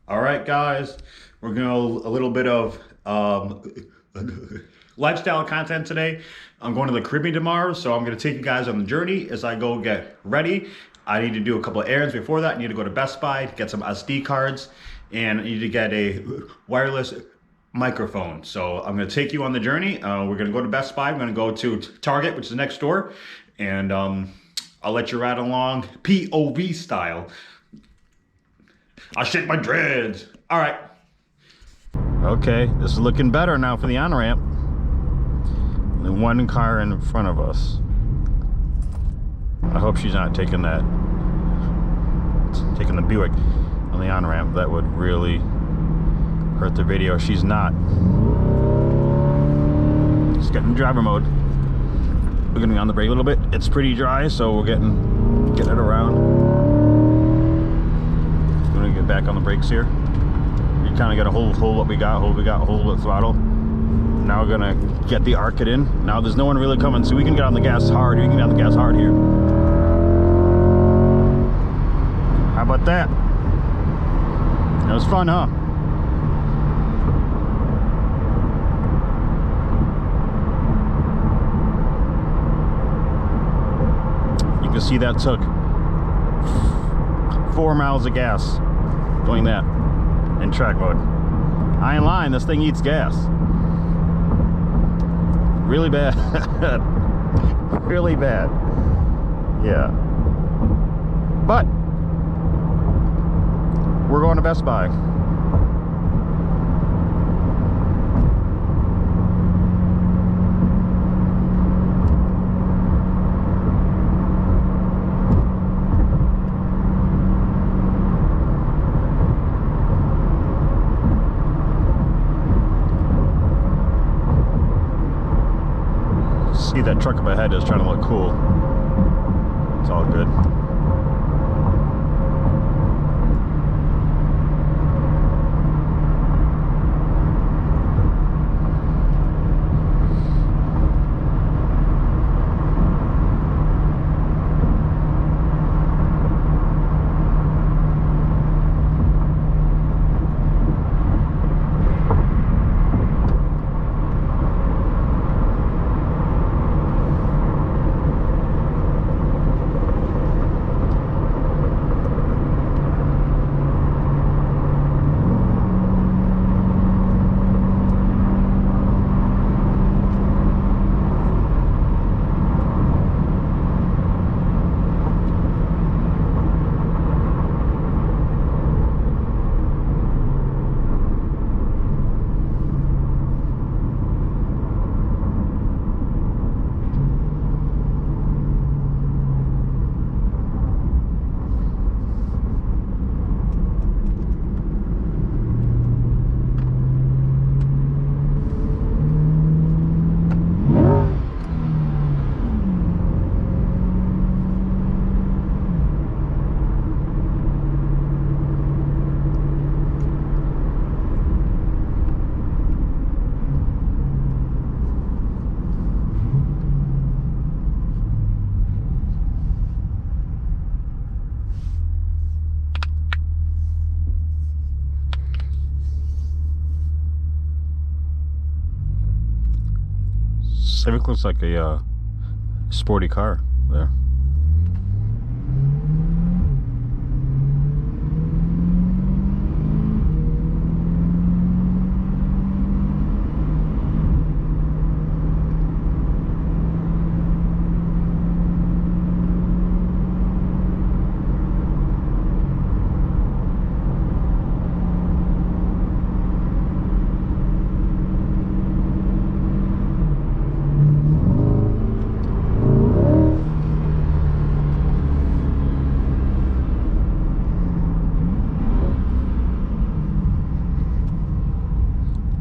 All right, guys, we're going to a little bit of lifestyle content today. I'm going to the Caribbean tomorrow, so I'm going to take you guys on the journey as I go get ready. I need to do a couple of errands before that. I need to go to Best Buy, get some SD cards, and I need to get a wireless microphone. So I'm going to take you on the journey. We're going to go to Best Buy. I'm going to go to Target, which is next door, and I'll let you ride along POV style. I'll shake my dreads. All right. Okay, this is looking better now for the on-ramp. The one car in front of us. I hope she's not taking the Buick on the on-ramp. That would really hurt the video. She's not. Just getting driver mode. We're gonna be on the brake a little bit. It's pretty dry, so we're getting it around. Get back on the brakes here. You kind of got to hold what we got, hold the throttle. Now we're gonna get the arc in. Now there's no one really coming, so we can get on the gas hard. We can get on the gas hard here. How about that? That was fun, huh? You can see that took 4 miles of gas doing that in track mode. I ain't lying, this thing eats gas. Really bad. Really bad. Yeah. But we're going to Best Buy. See that truck up ahead is trying to look cool. It's all good. Civic looks like a sporty car there.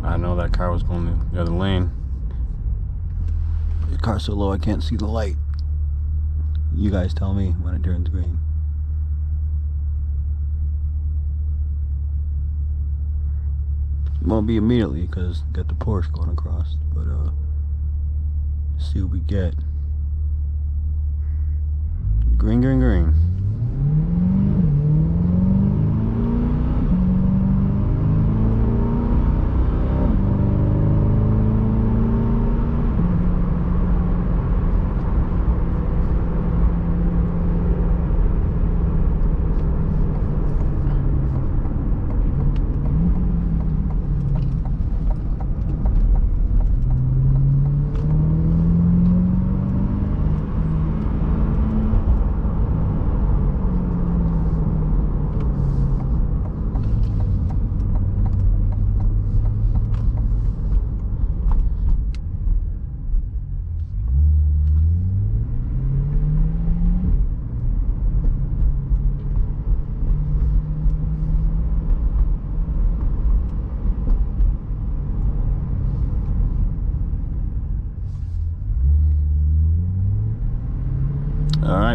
I know that car was going the other lane. The car's so low I can't see the light. You guys tell me when it turns green. It won't be immediately because got the Porsche going across, but see what we get. Green, green, green.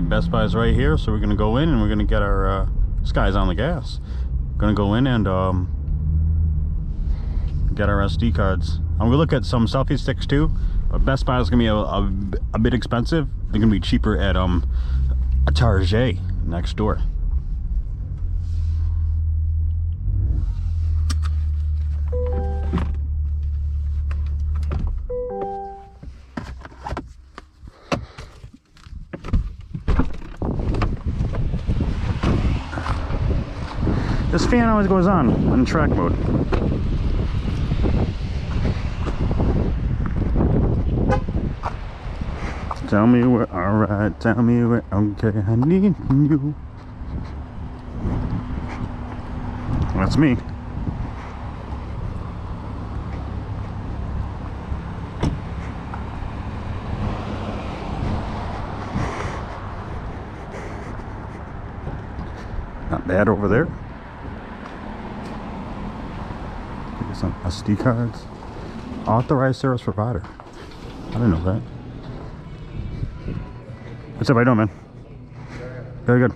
right, Best Buy's right here, so we're gonna go in and we're gonna get our this guy's on the gas. Gonna go in and get our SD cards. I'm gonna look at some selfie sticks too, but Best Buy is gonna be a bit expensive. They're gonna be cheaper at a Target next door. This fan always goes on in track mode. Tell me we're alright, tell me we're okay, I need you. That's me. Not bad over there. Some SD cards. Authorized service provider. I didn't know that. What's up, how you doing, man? Very good.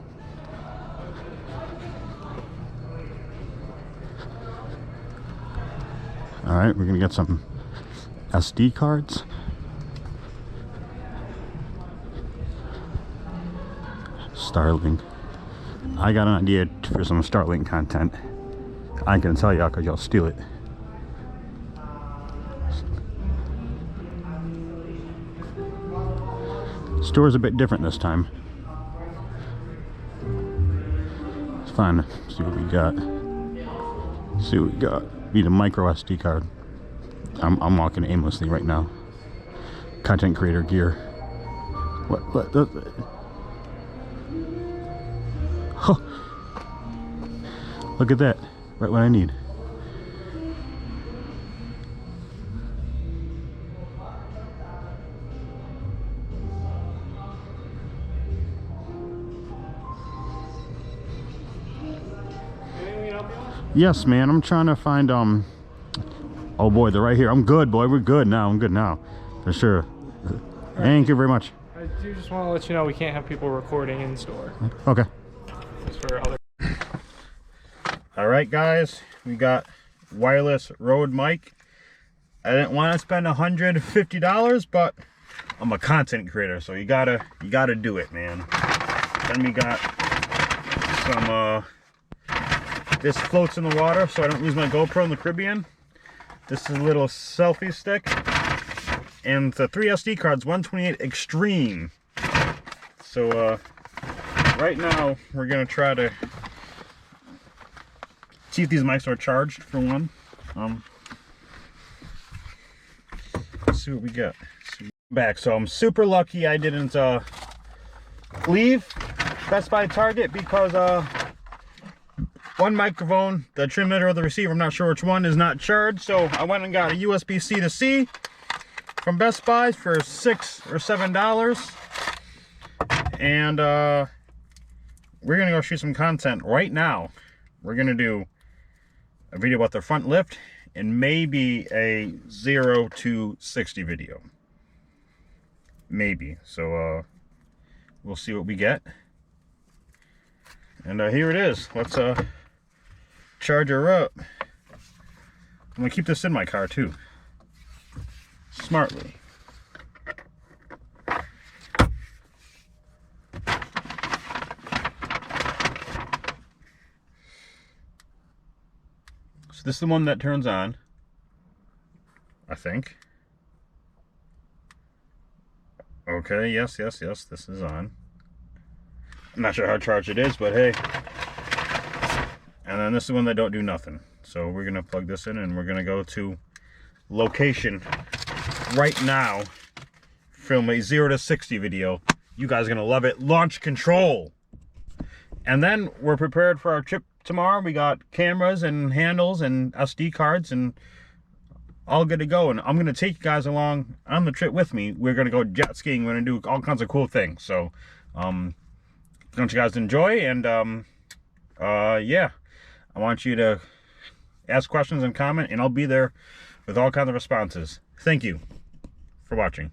Alright, we're gonna get some SD cards. Starlink. I got an idea for some Starlink content. I ain't gonna tell y'all because y'all steal it. Store's a bit different this time. It's fun. See what we got. See what we got. Need a micro SD card. I'm walking aimlessly right now. Content creator gear. What? Huh. Look at that. Right what I need. Yes, man, I'm trying to find oh boy, they're right here. I'm good, boy. We're good now. I'm good now. For sure. Thank you very much. I do just want to let you know we can't have people recording in store. Okay. Just for other. All right, guys, we got wireless Rode mic. I didn't want to spend $150, but I'm a content creator, so you gotta do it, man. Then we got some this floats in the water so I don't lose my GoPro in the Caribbean. This is a little selfie stick, and the 3 SD cards, 128 Extreme. So right now we're gonna try to see if these mics are charged for one. Let's see what we got. Back, so I'm super lucky I didn't leave Best Buy Target because one microphone, the transmitter or the receiver, I'm not sure which one, is not charged. So I went and got a USB-C to C from Best Buy for $6 or $7. And we're gonna go shoot some content right now. We're gonna do a video about the front lift and maybe a 0 to 60 video. Maybe. So we'll see what we get. And here it is. Let's charge her up. I'm gonna keep this in my car too, smartly. So this is the one that turns on, I think. Okay, yes, this is on. I'm not sure how charged it is, but hey. And then this is one that don't do nothing. So we're gonna plug this in and we're gonna go to location right now, film a 0 to 60 video. You guys are gonna love it. Launch control. And then we're prepared for our trip tomorrow. We got cameras and handles and SD cards and all good to go. And I'm gonna take you guys along on the trip with me. We're gonna go jet skiing. We're gonna do all kinds of cool things. So I want you guys to enjoy, and yeah, I want you to ask questions and comment, and I'll be there with all kinds of responses. Thank you for watching.